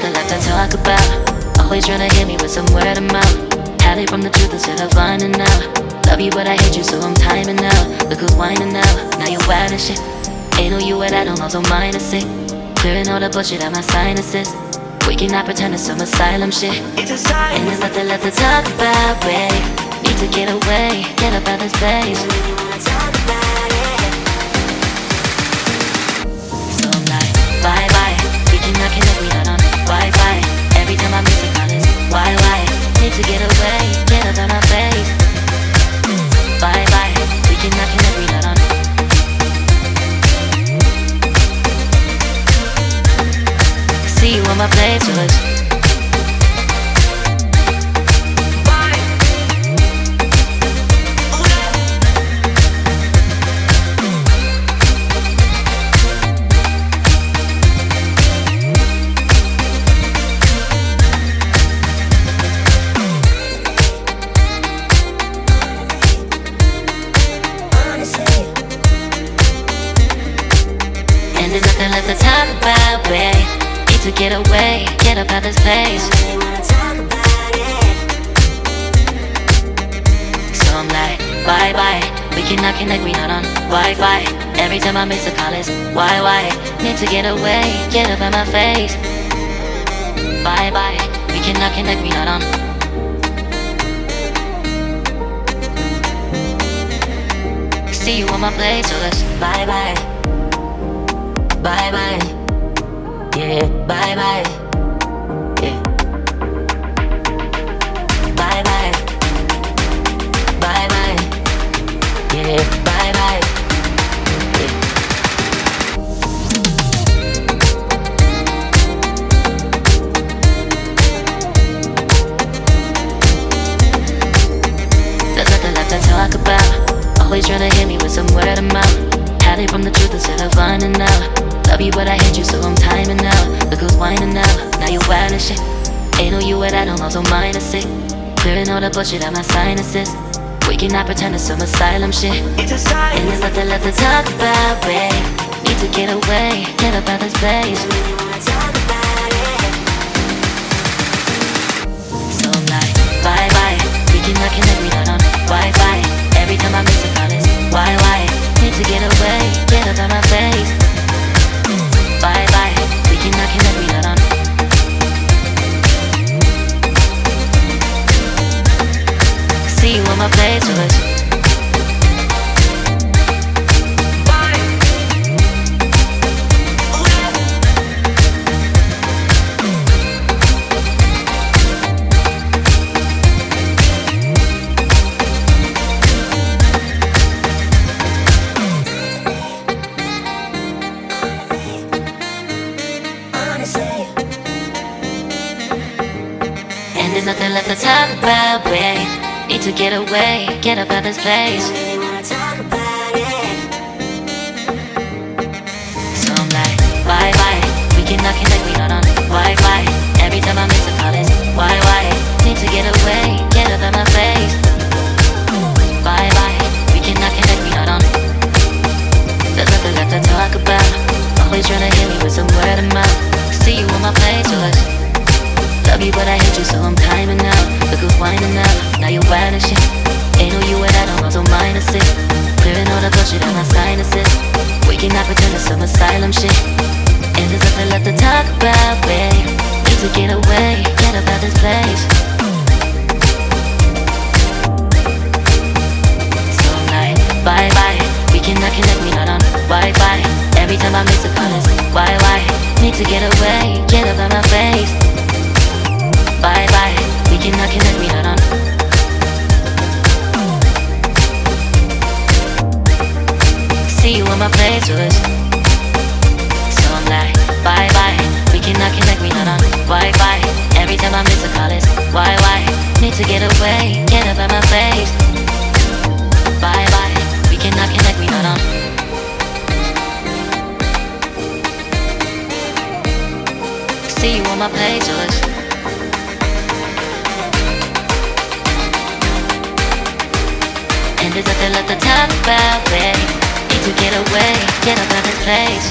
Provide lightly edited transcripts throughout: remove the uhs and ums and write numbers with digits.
nothing left to talk about. Always trying to hit me with some word of mouth. Hide it from the truth instead of finding out. Love you but I hate you so I'm timing out. Look who's whining now, now you wild and shit. Ain't no you what I don't know, so mine is sick. Clearing all the bullshit out my sinuses. We cannot pretend it's some asylum shit. It's a sign. And there's nothing left to talk about, babe. Need to get away, get up out this place. So I'm like, bye bye. We cannot connect, we not on Wi-Fi. Every time I miss a call it's why? Need to get away, get up out my face. Bye bye. We cannot connect, we not on. See you on my playlist. And there's nothing left to talk about, babe. Need to get away, get up out this place. So I'm like, bye bye. We cannot connect, we not on Wi-Fi. Every time I miss a call it's why? Need to get away, get up out my face. Bye bye. We cannot connect, we not on. See you on my place, so let's bye bye. Bye bye. Yeah, bye bye. Yeah. Bye bye. Bye bye. Yeah, bye bye. Yeah. There's nothing left to talk about. Always trying to hit me with some word of mouth. Hide it from the truth instead of finding out. Love you but I hate you so I'm timing out. Look who's whining now, now you wild and shit. Ain't no you what I don't know, so mine is sick. Clearing all the bullshit out my sinuses. We cannot pretend it's some asylum shit. It's a sign. And there's nothing left to talk about, babe. Need to get away, get up out this place. So I'm like, bye bye. We cannot connect, we not on Wi-Fi. Every time I miss a call it's why? Need to get away, get up out my face. Bye bye, we cannot connect, we not on. See you on my playlist. And there's nothing left to talk about, babe. Need to get away, get up out this place. So I'm like, bye bye. We cannot connect, we not on Wi-Fi. Every time I miss a call it's why? Need to get away, get up out my face. Bye bye. We cannot connect, we not on. There's nothing left to talk about. Always trying to hit me with some word of mouth. See you on my playlist. Love you but I hate you so I'm timing out. Look who's whining now, now you wild and shit. Ain't no you what I don't know, so mine is sick. Clearing all the bullshit out my sinuses. We cannot pretend it's some asylum shit. And there's nothing left to talk about, babe. Need to get away, get up out this place. So I'm like, bye bye. We cannot connect, we not on Wi-Fi. Every time I miss a call it's why? Need to get away, get up out my face. Bye bye, we cannot connect, we not on. See you on my playlist. So I'm like, bye bye, we cannot connect, we not on Wi-Fi. Every time I miss a call it's why? Need to get away, get up out my face. Bye bye, we cannot connect, we not on. See you on my playlist. And there's nothing left to talk about, babe. Need to get away, get up out this place.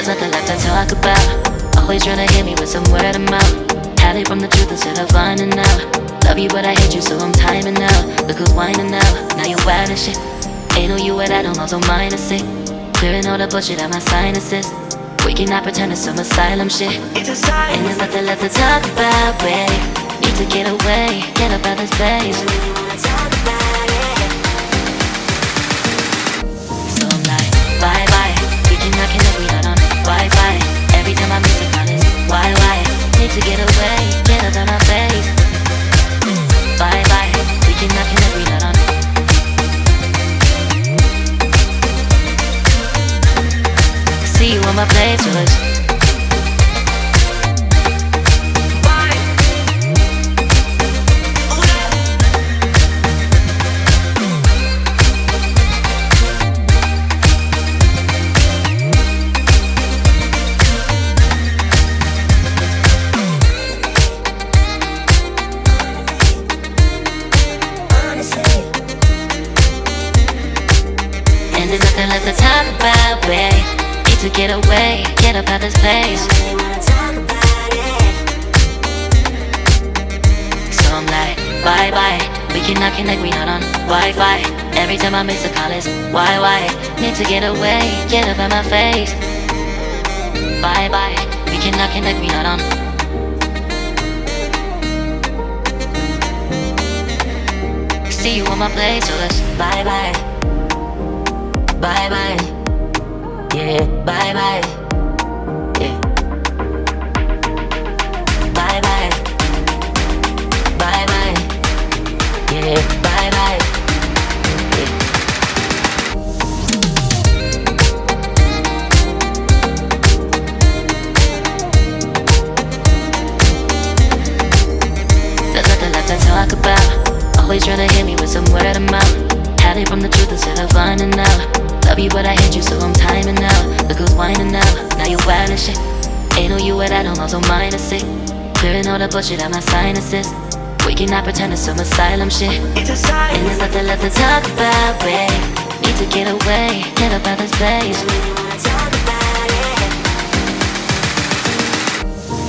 There's nothing left to talk about. Always trying to hit me with some word of mouth. Hide it from the truth instead of finding out. Love you but I hate you so I'm timing out. Look who's whining now, now you wild and shit. Ain't no you and I don't know, so mine is sick. Clearing all the bullshit out my sinuses. We cannot pretend it's some asylum shit. It's a sign. And there's nothing left to talk about, babe. Need to get away, get up out this place. I really wanna talk about it. So I'm like, bye bye. We cannot connect, we not on Wi-Fi. Every time I miss a call it's why? Need to get away, get up out my face. Bye bye. We cannot connect, we not on. See you on my playlist. And there's nothing left to talk about, babe. Need to get away, get up out this place. I really wanna talk about it. So I'm like, bye bye. We cannot connect, we not on Wi-Fi. Every time I miss a call it's why? Need to get away, get up out my face. Bye bye. We cannot connect, we not on. See you on my playlist. Bye bye. Bye bye. Yeah, bye bye. Yeah. Bye bye. Bye bye. Yeah, bye bye. Yeah. There's nothing left to talk about. Always trying to hit me with some word of mouth. Hide it from the truth instead of finding out. Love you but I hate you so I'm timing out. Look who's whining now, now you wild and shit. Ain't no you and I don't know, so mine is sick. Clearing all the bullshit out my sinuses. We cannot pretend it's some asylum shit. It's a sign. And there's nothing left to talk about, babe. Need to get away, get up out this place. I really wanna talk about it.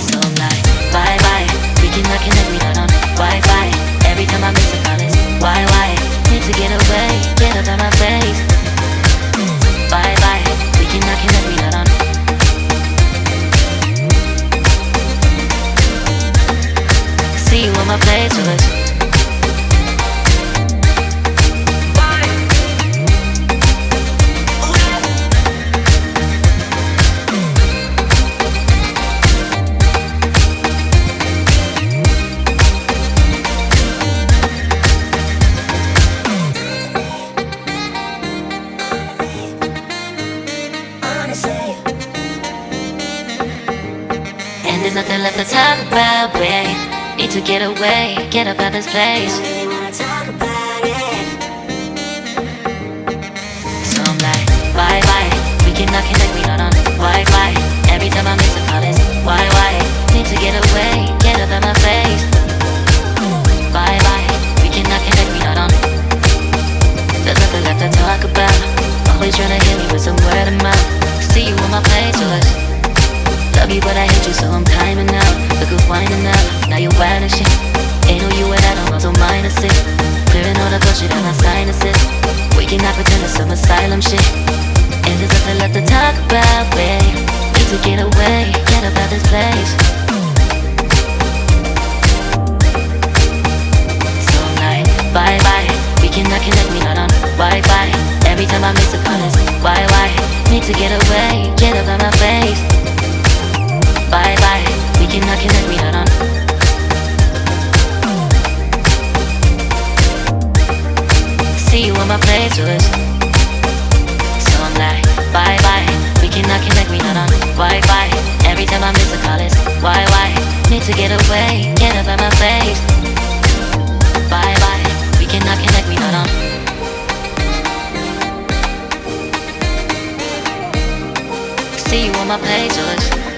So I'm like, bye bye. We cannot connect, we not on Wi-Fi. Every time I miss a call it's why? Need to get away, get up out my face. Bye bye, we cannot connect, we not on. See you on my playlist. And there's nothing left to talk about, babe. Need to get away, get up out this place. I really wanna talk about it. So I'm like, bye bye. We cannot connect, we not on Wi-Fi. Every time I miss a call it's why? Need to get away, get up out my face. Bye bye. We cannot connect, we not on. There's nothing left to talk about. Always trying to hit me with some word of mouth. See you on my playlist. Love you but I hate you so I'm timing out. Look who's whining now, now you wild and shit. Ain't no you and I don't know, so mine is sick. Clearing all the bullshit out my sinuses. We cannot pretend it's some asylum shit. And there's nothing left to talk about, babe. Need to get away, get up out this place. So I'm like, bye bye. We cannot connect, we not on Wi-Fi. Every time I miss a call it's why? Need to get away, get up out my face. Bye bye, we cannot connect, we not on. See you on my playlist. So I'm like, bye bye. We cannot connect, we not on Wi-Fi. Every time I miss a call it's why? Need to get away, get up out my face. Bye bye, we cannot connect, we not on. See you on my playlist.